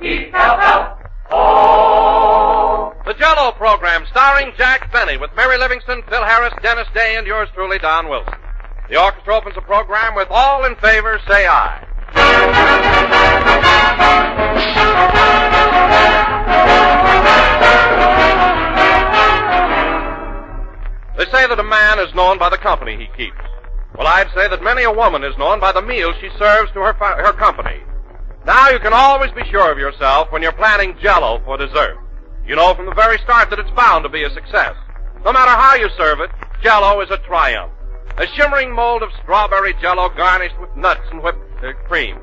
J-E-L-L-O. The Jell-O program starring Jack Benny with Mary Livingston, Phil Harris, Dennis Day, and yours truly, Don Wilson. The orchestra opens the program with All in Favor, Say Aye. They say that a man is known by the company he keeps. Well, I'd say that many a woman is known by the meals she serves to her company. Now you can always be sure of yourself when you're planning Jell-O for dessert. You know from the very start that it's bound to be a success. No matter how you serve it, Jell-O is a triumph. A shimmering mold of strawberry Jell-O garnished with nuts and whipped cream.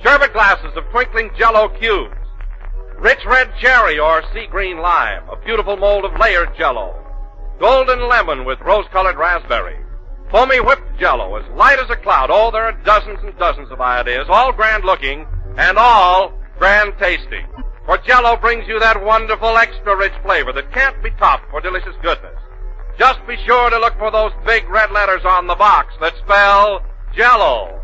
Sherbet glasses of twinkling Jell-O cubes. Rich red cherry or sea green lime. A beautiful mold of layered Jell-O. Golden lemon with rose-colored raspberry. Foamy whipped Jell-O as light as a cloud. Oh, there are dozens and dozens of ideas, all grand-looking and all grand-tasting. For Jell-O brings you that wonderful extra-rich flavor that can't be topped for delicious goodness. Just be sure to look for those big red letters on the box that spell Jell-O.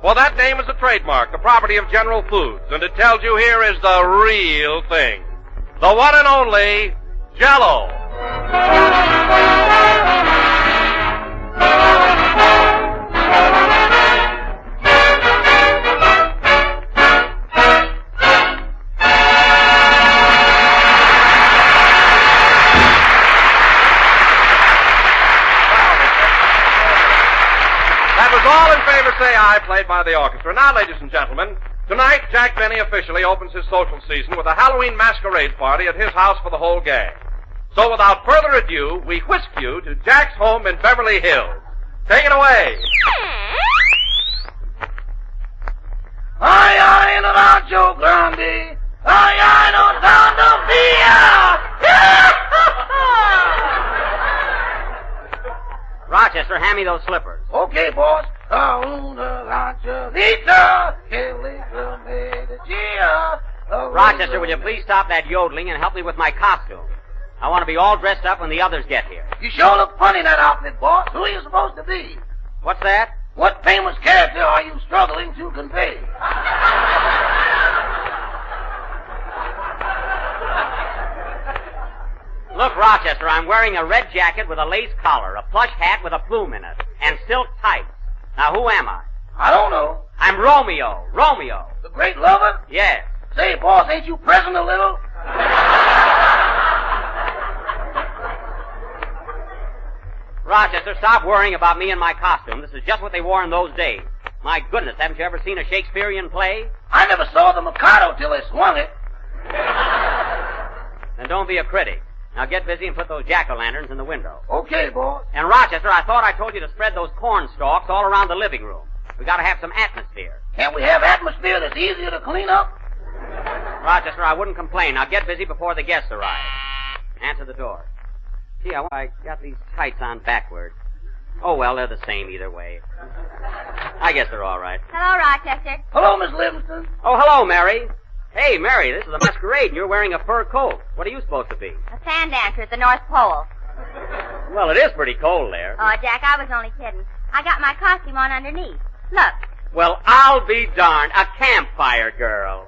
For that name is a trademark, the property of General Foods, and it tells you here is the real thing. The one and only Jell-O. All in Favor, Say Aye, played by the orchestra. Now, ladies and gentlemen, tonight Jack Benny officially opens his social season with a Halloween masquerade party at his house for the whole gang. So without further ado, we whisk you to Jack's home in Beverly Hills. Take it away. Ay, ay, no rancho grande. Ay, ay, no Santa Fia. Rochester, hand me those slippers. Okay, boss. Rochester, will you please stop that yodeling and help me with my costume? I want to be all dressed up when the others get here. You sure look funny in that outfit, boss. Who are you supposed to be? What's that? What famous character are you struggling to convey? Look, Rochester, I'm wearing a red jacket with a lace collar, a plush hat with a plume in it, and silk tights. Now, who am I? I don't know. I'm Romeo. Romeo. The great lover? Yes. Say, boss, ain't you pressing a little? Rochester, stop worrying about me and my costume. This is just what they wore in those days. My goodness, haven't you ever seen a Shakespearean play? I never saw the Mikado till they swung it. Then don't be a critic. Now get busy and put those jack-o'-lanterns in the window. Okay, boss. And Rochester, I thought I told you to spread those corn stalks all around the living room. We gotta have some atmosphere. Can't we have atmosphere that's easier to clean up? Rochester, I wouldn't complain. Now get busy before the guests arrive. Answer the door. Gee, I got these tights on backward. Oh, well, they're the same either way. I guess they're all right. Hello, Rochester. Hello, Miss Livingston. Oh, hello, Mary. Hey, Mary, this is a masquerade, and you're wearing a fur coat. What are you supposed to be? A sand dancer at the North Pole. Well, it is pretty cold there. Oh, Jack, I was only kidding. I got my costume on underneath. Look. Well, I'll be darned. A campfire girl.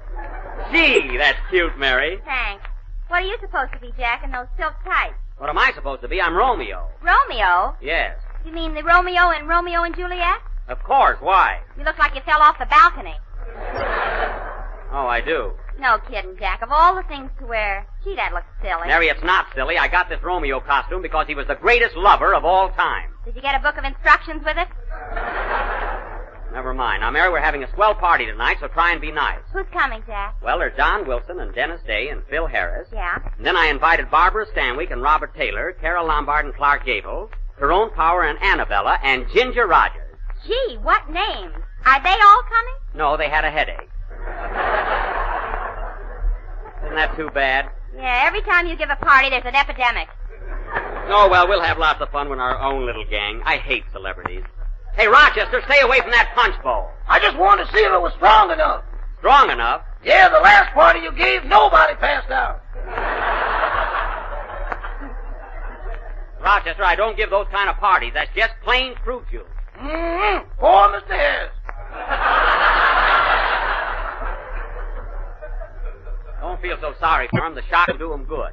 Gee, that's cute, Mary. Thanks. What are you supposed to be, Jack, in those silk tights? What am I supposed to be? I'm Romeo. Romeo? Yes. You mean the Romeo in Romeo and Juliet? Of course. Why? You look like you fell off the balcony. Oh, I do. No kidding, Jack. Of all the things to wear, gee, that looks silly. Mary, it's not silly. I got this Romeo costume because he was the greatest lover of all time. Did you get a book of instructions with it? Never mind. Now, Mary, we're having a swell party tonight, so try and be nice. Who's coming, Jack? Well, there's Don Wilson and Dennis Day and Phil Harris. Yeah? And then I invited Barbara Stanwyck and Robert Taylor, Carol Lombard and Clark Gable, Tyrone Power and Annabella, and Ginger Rogers. Gee, what names? Are they all coming? No, they had a headache. Isn't that too bad? Yeah, every time you give a party, there's an epidemic. Oh, well, we'll have lots of fun with our own little gang. I hate celebrities. Hey, Rochester, stay away from that punch bowl. I just wanted to see if it was strong enough. Strong enough? Yeah, the last party you gave, nobody passed out. Rochester, I don't give those kind of parties. That's just plain fruit juice. Mm-hmm. Poor Mr. Harris. Don't feel so sorry for him. The shock will do him good.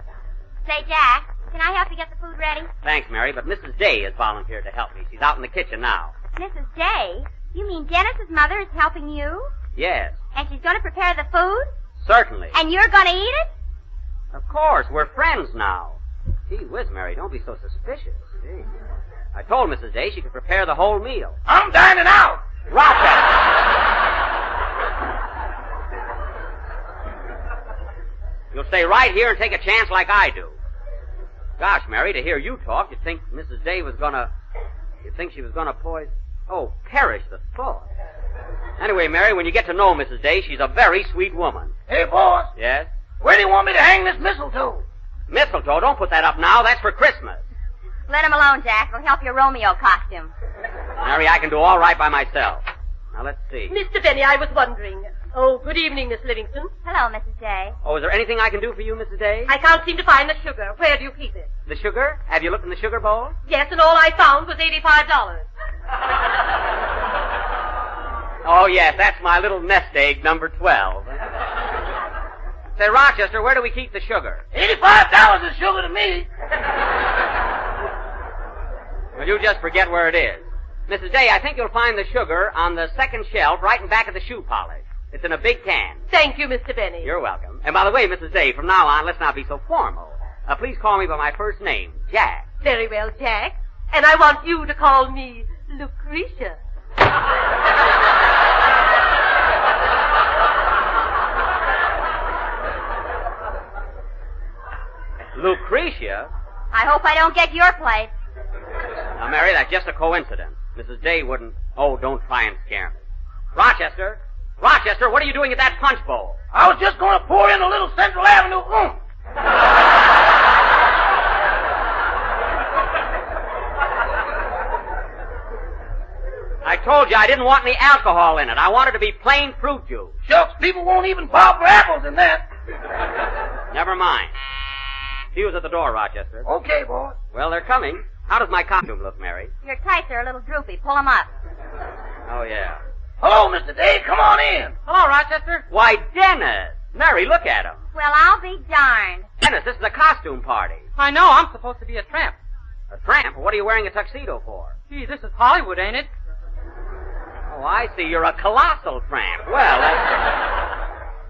Say, Jack, can I help you get the food ready? Thanks, Mary, but Mrs. Day has volunteered to help me. She's out in the kitchen now. Mrs. Day? You mean Dennis's mother is helping you? Yes, And she's going to prepare the food? certainly. And you're going to eat it? Of course, we're friends now. Gee whiz, Mary, don't be so suspicious. Gee. I told Mrs. Day she could prepare the whole meal. I'm dining out. You'll stay right here and take a chance like I do. Gosh, Mary, to hear you talk, you'd think Mrs. Day was gonna... You'd think she was gonna poison... Oh, perish the thought. Anyway, Mary, when you get to know Mrs. Day, she's a very sweet woman. Hey, boss, Yes? where do you want me to hang this mistletoe? Mistletoe, don't put that up now. That's for Christmas. Let him alone, Jack. It'll help your Romeo costume. Mary, I can do all right by myself. Now, let's see. Mr. Benny, I was wondering. Oh, good evening, Miss Livingston. Hello, Mrs. Day. Oh, is there anything I can do for you, Mrs. Day? I can't seem to find the sugar. Where do you keep it? The sugar? Have you looked in the sugar bowl? Yes, and all I found was $85. Oh, yes, that's my little nest egg, number 12. Say, Rochester, where do we keep the sugar? $85 is sugar to me. Well, you just forget where it is. Mrs. Day, I think you'll find the sugar on the second shelf right in back of the shoe polish. It's in a big can. Thank you, Mr. Benny. You're welcome. And by the way, Mrs. Day, from now on, let's not be so formal. Please call me by my first name, Jack. Very well, Jack. And I want you to call me Lucretia. Lucretia? I hope I don't get your plate. Now, Mary, that's just a coincidence. Mrs. Day wouldn't... Oh, don't try and scare me. Rochester! Rochester, what are you doing at that punch bowl? I was just going to pour in a little Central Avenue oomph. I told you I didn't want any alcohol in it. I wanted to be plain fruit juice. Shucks, people won't even bob for apples in that. Never mind. See who's at the door, Rochester. Okay, boy. Well, they're coming. How does my costume look, Mary? Your tights are a little droopy. Pull them up. Oh, yeah. Hello, Mr. Day. Come on in. Hello, Rochester. Why, Dennis! Mary, look at him. Well, I'll be darned. Dennis, this is a costume party. I know, I'm supposed to be a tramp. A tramp? What are you wearing a tuxedo for? Gee, this is Hollywood, ain't it? Oh, I see. You're a colossal tramp. Well,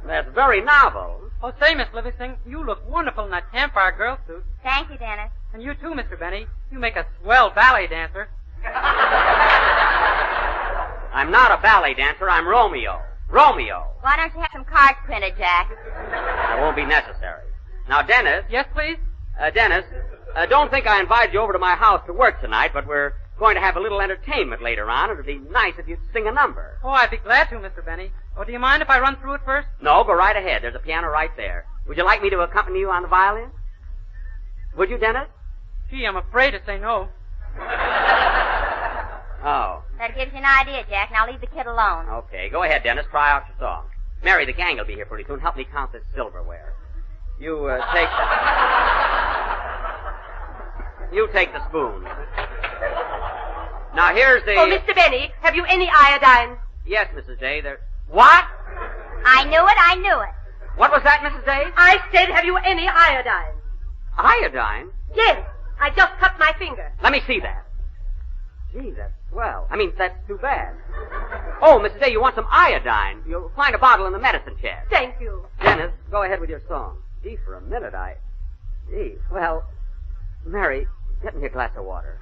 that's very novel. Oh, say, Miss Livingston, you look wonderful in that campfire girl suit. Thank you, Dennis. And you too, Mr. Benny. You make a swell ballet dancer. I'm not a ballet dancer. I'm Romeo. Romeo. Why don't you have some cards printed, Jack? That won't be necessary. Now, Dennis. Yes, please? Dennis, don't think I invited you over to my house to work tonight, but we're going to have a little entertainment later on. It'd be nice if you'd sing a number. Oh, I'd be glad to, Mr. Benny. Oh, do you mind if I run through it first? No, go right ahead. There's a piano right there. Would you like me to accompany you on the violin? Would you, Dennis? Gee, I'm afraid to say no. Oh. That gives you an idea, Jack. Now leave the kid alone. Okay, go ahead, Dennis. Try out your song. Mary, the gang will be here pretty soon. Help me count this silverware. You take the spoon. Now, here's the... Oh, Mr. Benny, have you any iodine? Yes, Mrs. Day, there... What? I knew it. What was that, Mrs. Day? I said, have you any iodine? Iodine? Yes, I just cut my finger. Let me see that. Gee, that's swell. I mean, that's too bad. Oh, Mrs. Day, you want some iodine. You'll find a bottle in the medicine chest. Thank you. Dennis, go ahead with your song. Gee, for a minute, Gee, well... Mary, get me a glass of water.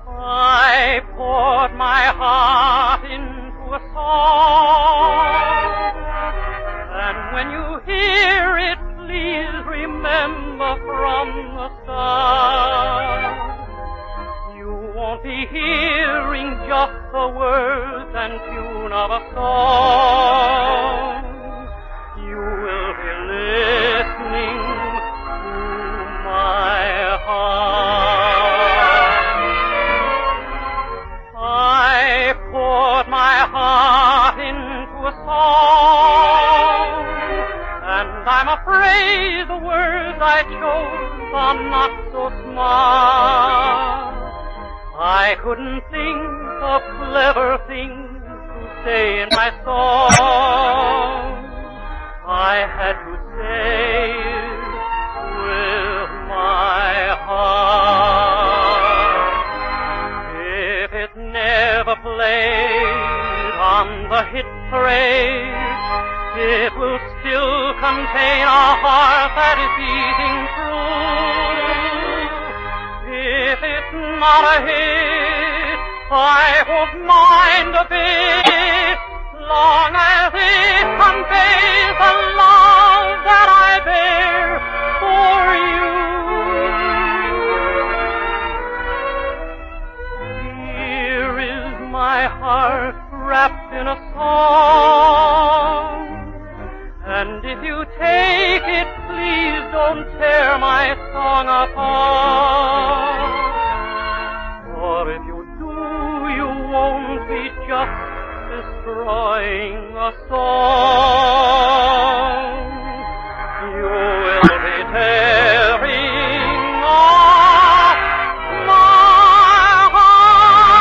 I poured my heart into a song, and when you hear it, please remember from the start, you won't be hearing just the words and tune of a song. You will be listening to my heart. I poured my heart into a song, and I'm afraid the words I chose shows are not so smart. I couldn't think of clever things to say in my song. I had to say it with my heart. If it never played on the hit parade, it will still contain a heart that is beating true. If it's not a hit, I won't mind a bit, long as it conveys the love that I bear for you. Here is my heart wrapped in a song, and if you take it, please don't tear my song apart. For if you do, you won't be just destroying a song. You will be tearing off my heart.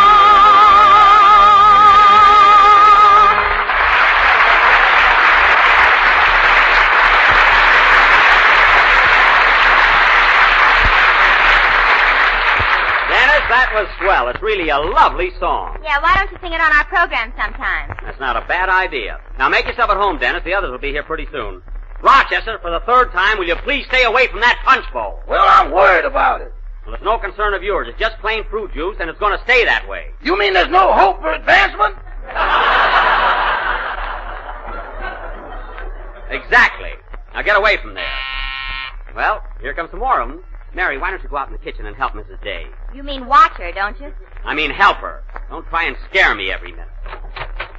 Dennis, that was swell. It's really a lovely song. Yeah, why don't you sing it on our program sometime? That's not a bad idea. Now make yourself at home, Dennis. The others will be here pretty soon. Rochester, for the third time, will you please stay away from that punch bowl? Well, I'm worried about it. Well, it's no concern of yours. It's just plain fruit juice, and it's going to stay that way. You mean there's no hope for advancement? Exactly. Now get away from there. Well, here comes some more of them. Mary, why don't you go out in the kitchen and help Mrs. Day? You mean watch her, don't you? I mean help her. Don't try and scare me every minute.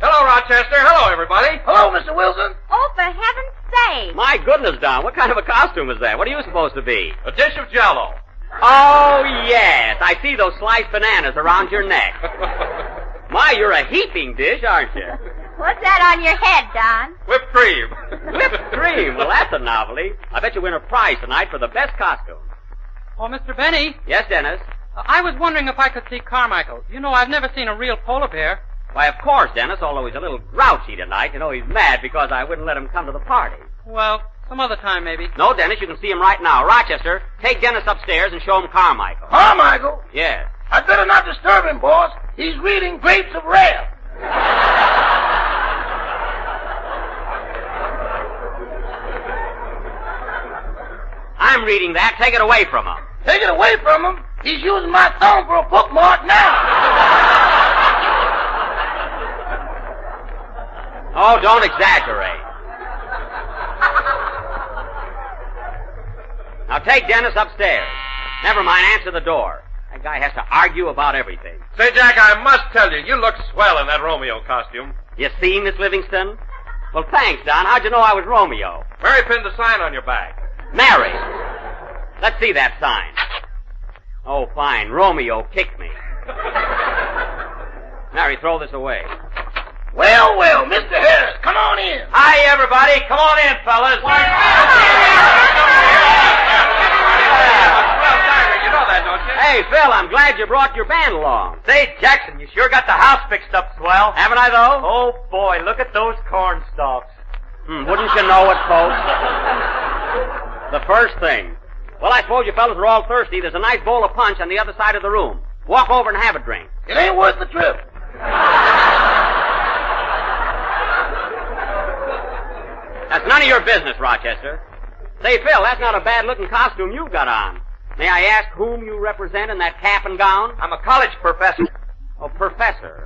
Hello, Rochester. Hello, everybody. Hello, Mr. Wilson. Oh, for heaven's sake. My goodness, Don, what kind of a costume is that? What are you supposed to be? A dish of Jell-O. Oh, yes. I see those sliced bananas around your neck. My, you're a heaping dish, aren't you? What's that on your head, Don? Whipped cream. Whipped cream. Well, that's a novelty. I bet you win a prize tonight for the best costume. Oh, Mr. Benny, Yes, Dennis? I was wondering if I could see Carmichael. You know, I've never seen a real polar bear. Why, of course, Dennis, although he's a little grouchy tonight. You know, he's mad because I wouldn't let him come to the party. Well, some other time, maybe. No, Dennis, you can see him right now. Rochester, take Dennis upstairs and show him Carmichael. Carmichael? Yes. I'd better not disturb him, boss. He's reading Grapes of Wrath. I'm reading that. Take it away from him. Take it away from him. He's using my thumb for a bookmark now. Oh, don't exaggerate. Now take Dennis upstairs. Never mind, answer the door. That guy has to argue about everything. Say, Jack, I must tell you, you look swell in that Romeo costume. You seen Miss Livingston? Well, thanks, Don. How'd you know I was Romeo? Mary pinned the sign on your back. Mary. Let's see that sign. Oh, fine. Romeo kicked me. Mary, throw this away. Well, well, Mr. Harris, come on in. Hi, everybody. Come on in, fellas. You know that, don't you? Hey, Phil, I'm glad you brought your band along. Say, Jackson, you sure got the house fixed up swell. Haven't I, though? Oh, boy, look at those corn stalks. Wouldn't you know it, folks? The first thing. Well, I suppose you fellas are all thirsty. There's a nice bowl of punch on the other side of the room. Walk over and have a drink. It ain't worth the trip. That's none of your business, Rochester. Say, Phil, that's not a bad-looking costume you've got on. May I ask whom you represent in that cap and gown? I'm a college professor. Oh, professor.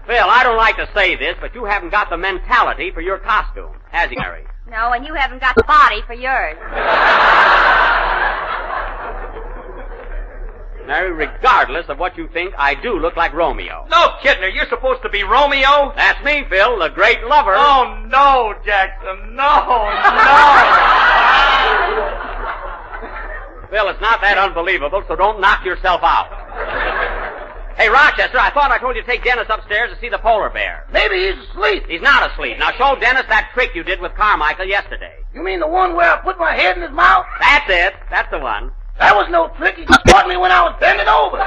Phil, I don't like to say this, but you haven't got the mentality for your costume, has he, Mary? No, and you haven't got the body for yours. Mary, regardless of what you think, I do look like Romeo. No kidding, are you supposed to be Romeo? That's me, Phil, the great lover. Oh, no, Jackson, no. Phil, it's not that unbelievable, so don't knock yourself out. Hey, Rochester, I thought I told you to take Dennis upstairs to see the polar bear. Maybe he's asleep. He's not asleep. Now show Dennis that trick you did with Carmichael yesterday. You mean the one where I put my head in his mouth? That's it. That's the one. That was no trick. He just caught me when I was bending over.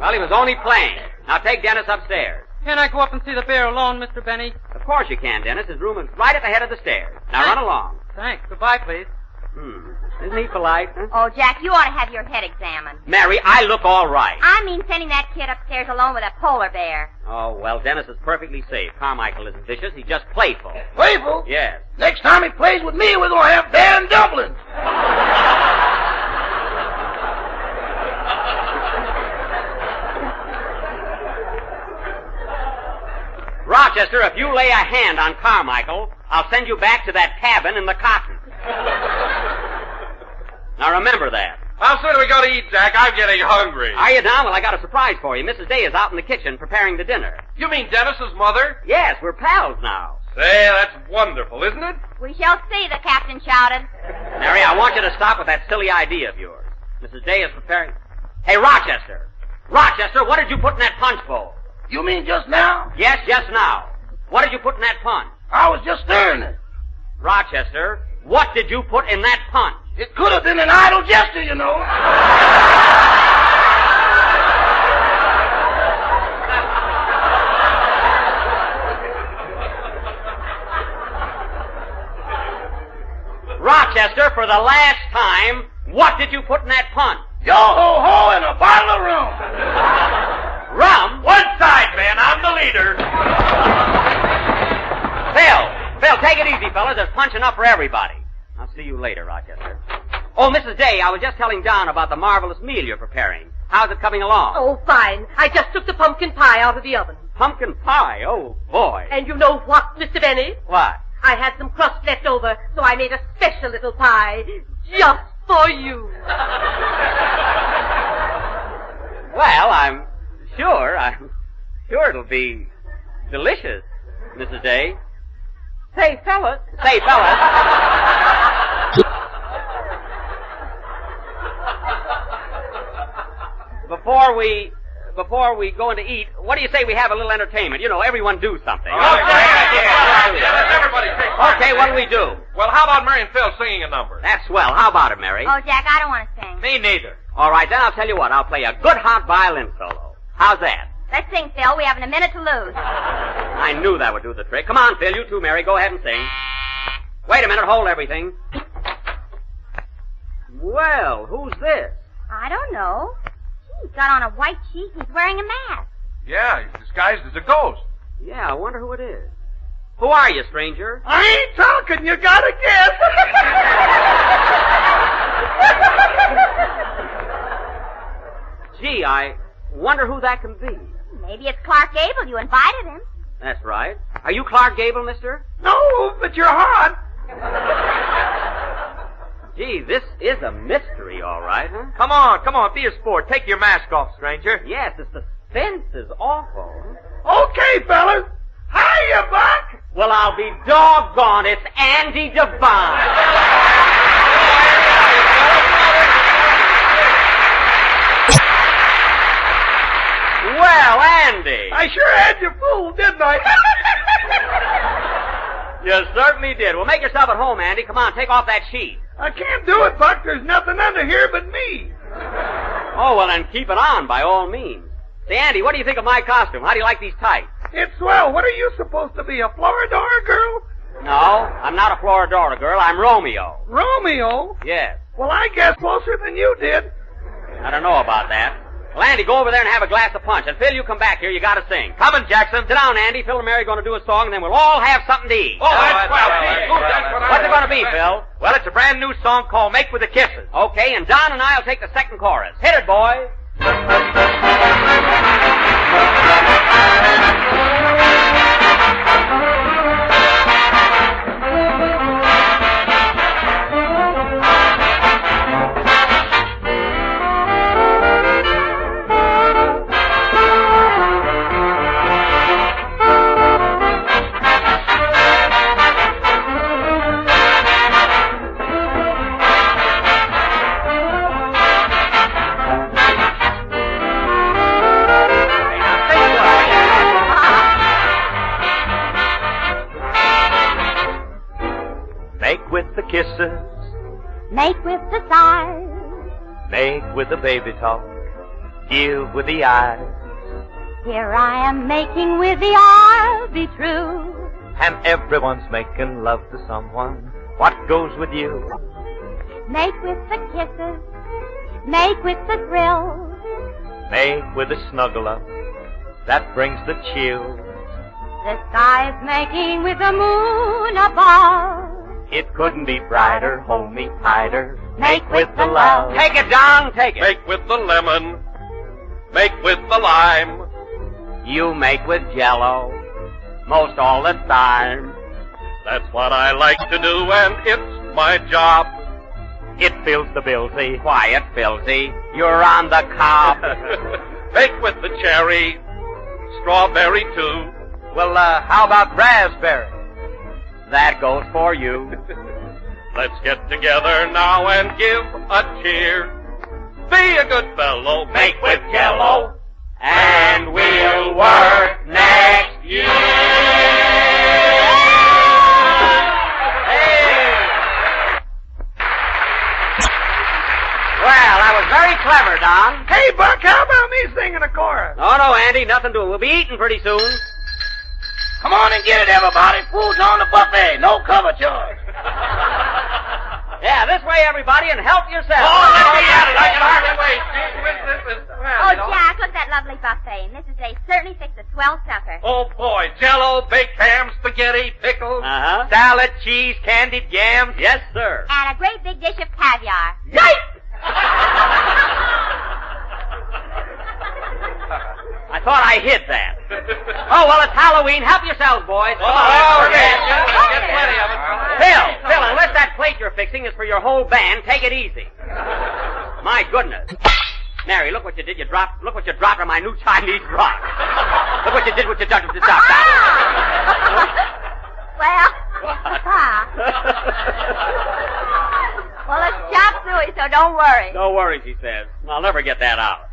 Well, he was only playing. Now take Dennis upstairs. Can I go up and see the bear alone, Mr. Benny? Of course you can, Dennis. His room is right at the head of the stairs. Now run along. Thanks. Goodbye, please. Isn't he polite? Huh? Oh, Jack, you ought to have your head examined. Mary, I look all right. I mean sending that kid upstairs alone with a polar bear. Oh, well, Dennis is perfectly safe. Carmichael isn't vicious. He's just playful. Playful? Yes. Next time he plays with me, we're going to have bear and dumplings. Rochester, if you lay a hand on Carmichael, I'll send you back to that cabin in the cotton. Now remember that. How soon do we go to eat, Jack? I'm getting hungry. Are you now? Well, I got a surprise for you. Mrs. Day is out in the kitchen preparing the dinner. You mean Dennis's mother? Yes, we're pals now. Say, that's wonderful, isn't it? We shall see, the captain shouted. Mary, I want you to stop with that silly idea of yours. Mrs. Day is preparing... Hey, Rochester! Rochester, what did you put in that punch bowl? You mean just now? Yes, just now. What did you put in that punch? I was just stirring it. Rochester, what did you put in that punch? It could have been an idle gesture, you know. Rochester, for the last time, what did you put in that punch? Yo-ho-ho and a bottle of rum. Rum? One side, man. I'm the leader. Phil, take it easy, fellas. There's punch enough for everybody. I'll see you later, Rochester. Oh, Mrs. Day, I was just telling Don about the marvelous meal you're preparing. How's it coming along? Oh, fine. I just took the pumpkin pie out of the oven. Pumpkin pie? Oh, boy. And you know what, Mr. Benny? What? I had some crust left over, so I made a special little pie just for you. Well, I'm sure it'll be delicious, Mrs. Day. Say, fellas. Before we go in to eat, what do you say we have a little entertainment? You know, everyone do something. Everybody take part. Okay, what do we do? Well, how about Mary and Phil singing a number? That's swell. How about it, Mary? Oh, Jack, I don't want to sing. Me neither. All right, then I'll tell you what. I'll play a good hot violin solo. How's that? Let's sing, Phil. We haven't a minute to lose. I knew that would do the trick. Come on, Phil. You too, Mary. Go ahead and sing. Wait a minute. Hold everything. Well, who's this? I don't know. He's got on a white sheet and he's wearing a mask. Yeah, he's disguised as a ghost. Yeah, I wonder who it is. Who are you, stranger? I ain't talking. You gotta guess. Gee, I wonder who that can be. Maybe it's Clark Gable. You invited him. That's right. Are you Clark Gable, mister? No, but you're hot. Gee, this is a mystery, all right, huh? Come on. Be a sport. Take your mask off, stranger. Yes, the suspense is awful. Okay, fellas. Hiya, Buck. Well, I'll be doggone. It's Andy Devine. Well, Andy. I sure had you fooled, didn't I? You certainly did. Well, make yourself at home, Andy. Come on, take off that sheet. I can't do it, Buck. There's nothing under here but me. Oh, well, then keep it on by all means. Say, Andy, what do you think of my costume? How do you like these tights? It's swell. What are you supposed to be, a Floridor girl? No, I'm not a Floridora girl. I'm Romeo. Romeo? Yes. Well, I guess closer than you did. I don't know about that. Well, Andy, go over there and have a glass of punch. And Phil, you come back here. You gotta sing. Coming, Jackson. Sit down, Andy. Phil and Mary are going to do a song, and then we'll all have something to eat. Oh, that's well. What's it going to be, Phil? Well, it's a brand new song called Make with the Kisses. Okay, and Don and I'll take the second chorus. Hit it, boys. kisses. Make with the sighs. Make with the baby talk. Give with the eyes. Here I am making with the I'll be true. And everyone's making love to someone. What goes with you? Make with the kisses. Make with the thrill. Make with the snuggle up. That brings the chill. The sky's making with the moon above. It couldn't be brighter, hold me tighter. Make with the love. Take it, Don, take it. Make with the lemon. Make with the lime. You make with Jell-O most all the time. That's what I like to do, and it's my job. It fills the billsy. Quiet, Filsy. You're on the cob. Make with the cherry. Strawberry, too. Well, how about raspberry? That goes for you. Let's get together now and give a cheer. Be a good fellow. Make with Jell-O. And we'll work next year. Well, that was very clever, Don. Hey, Buck, how about me singing a chorus? Oh, no, Andy, nothing doing. We'll be eating pretty soon. Come on and get it, everybody. Food's on the buffet. No cover charge. Yeah, this way, everybody, and help yourself. Oh, let me at it. I can hardly wait. Oh, Jack, look at that lovely buffet. Mrs. Day certainly fixed a swell supper. Oh, boy. Jell-O, baked ham, spaghetti, pickles. Uh-huh. Salad, cheese, candied yams. Yes, sir. And a great big dish of caviar. I thought I hid that. Oh, well, it's Halloween. Help yourselves, boys. Come on. Get plenty of it. Phil, unless that plate you're fixing is for your whole band, take it easy. My goodness. Mary, look what you did. Look what you dropped on my new Chinese rock. Look what you did with your duck. Well, well, it's chop suey, so don't worry. Don't worry, she says. I'll never get that out.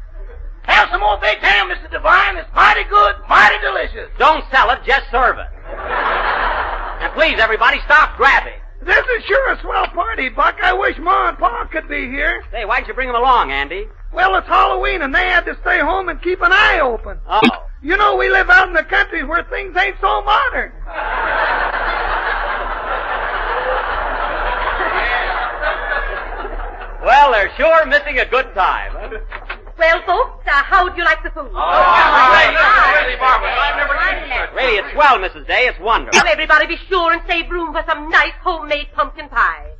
Have some more baked ham, Mr. Devine. It's mighty good, mighty delicious. Don't sell it, just serve it. And please, everybody, stop grabbing. This is sure a swell party, Buck. I wish Ma and Pa could be here. Say, why'd you bring them along, Andy? Well, it's Halloween, and they had to stay home and keep an eye open. Oh. You know, we live out in the country where things ain't so modern. Well, they're sure missing a good time. Well, folks, how'd you like the food? Really marvelous. I've never seen such. Really, it's swell, Mrs. Day. It's wonderful. Now, everybody be sure and save room for some nice homemade pumpkin pie.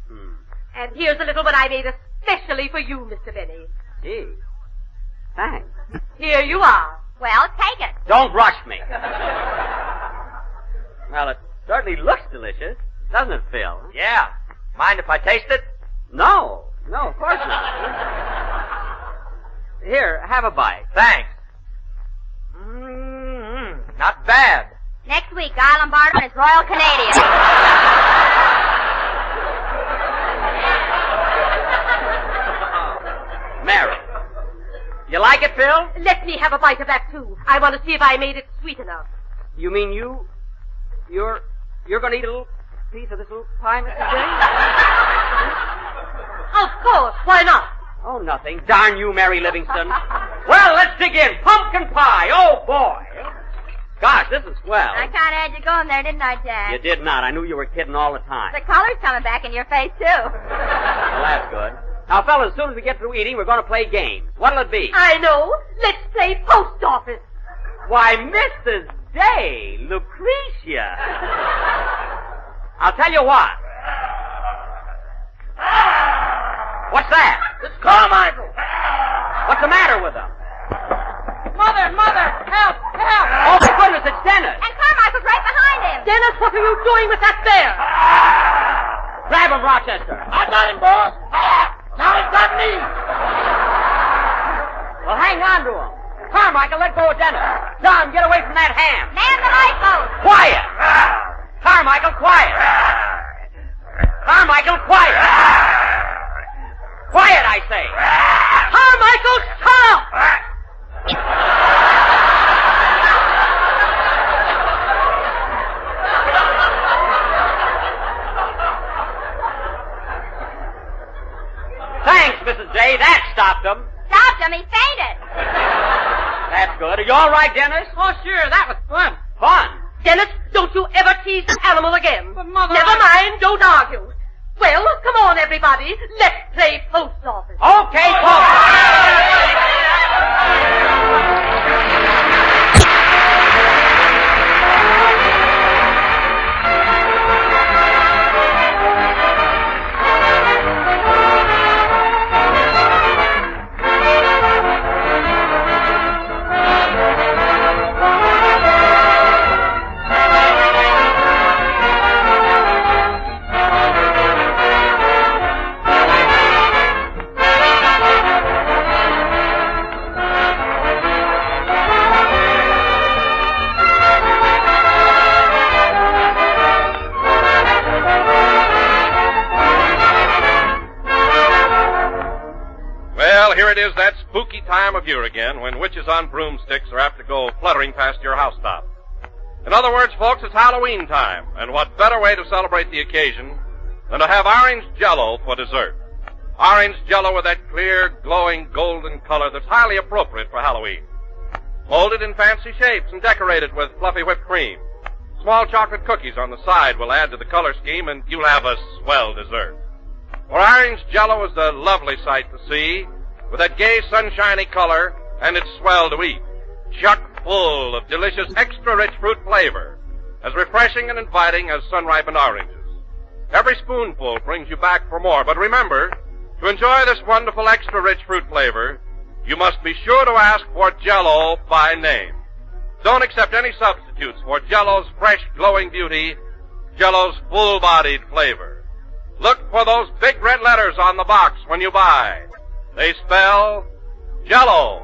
And here's a little one I made especially for you, Mr. Benny. Gee. Thanks. Here you are. Well, take it. Don't rush me. Well, it certainly looks delicious, doesn't it, Phil? Yeah. Mind if I taste it? No, of course not. Here, have a bite. Thanks. Not bad. Next week, Guy Lombardo and his Royal Canadian. Mary. You like it, Phil? Let me have a bite of that, too. I want to see if I made it sweet enough. You mean you're going to eat a little piece of this little pie, Mrs. Day? Of course. Why not? Oh, nothing. Darn you, Mary Livingston. Well, let's dig in. Pumpkin pie. Oh, boy. Gosh, this is swell. I kind of had you going there, didn't I, Jack? You did not. I knew you were kidding all the time. The color's coming back in your face, too. Well, that's good. Now, fellas, as soon as we get through eating, we're going to play games. What'll it be? I know. Let's play post office. Why, Mrs. Day, Lucretia. I'll tell you what. What's that? It's Carmichael. What's the matter with him? Mother, help! Oh, my goodness, it's Dennis. And Carmichael's right behind him. Dennis, what are you doing with that bear? Grab him, Rochester. I got him, boss. Now he's got me. Well, hang on to him. Carmichael, let go of Dennis. Don, get away from that ham. Man the lifeboat. Quiet. Carmichael, quiet. Carmichael, quiet. Quiet, I say. Carmichael, stop! he fainted. That's good. Are you all right, Dennis? Oh, sure, that was fun. Fun. Dennis, don't you ever tease an animal again. But, Mother, Never mind, don't argue. Well, come on, everybody. Let's play post office. Okay, folks. Here it is, that spooky time of year again, when witches on broomsticks are apt to go fluttering past your housetop. In other words, folks, it's Halloween time, and what better way to celebrate the occasion than to have orange Jell-O for dessert. Orange Jell-O with that clear, glowing, golden color that's highly appropriate for Halloween. Molded in fancy shapes and decorated with fluffy whipped cream. Small chocolate cookies on the side will add to the color scheme, and you'll have a swell dessert. For orange Jell-O is a lovely sight to see, with that gay, sunshiny color, and it's swell to eat. Chock full of delicious, extra-rich fruit flavor, as refreshing and inviting as sun-ripened oranges. Every spoonful brings you back for more, but remember, to enjoy this wonderful, extra-rich fruit flavor, you must be sure to ask for Jell-O by name. Don't accept any substitutes for Jell-O's fresh, glowing beauty, Jell-O's full-bodied flavor. Look for those big red letters on the box when you buy. They spell Jell-O.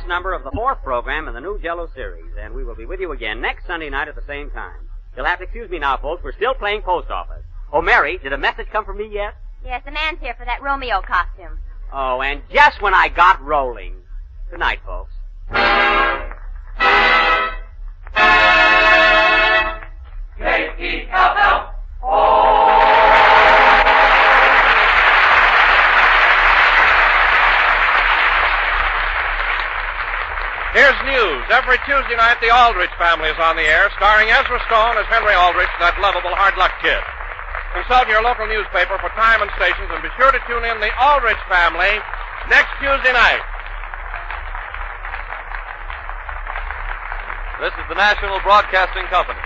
Number of the fourth program in the new Jell-O series, and we will be with you again next Sunday night at the same time. You'll have to excuse me now, folks. We're still playing post office. Oh, Mary, did a message come from me yet? Yes, the man's here for that Romeo costume. Oh, and just when I got rolling. Good night, folks. J-E-L-L. Here's news. Every Tuesday night, the Aldrich Family is on the air, starring Ezra Stone as Henry Aldrich, that lovable hard-luck kid. Consult your local newspaper for time and stations, and be sure to tune in the Aldrich Family next Tuesday night. This is the National Broadcasting Company.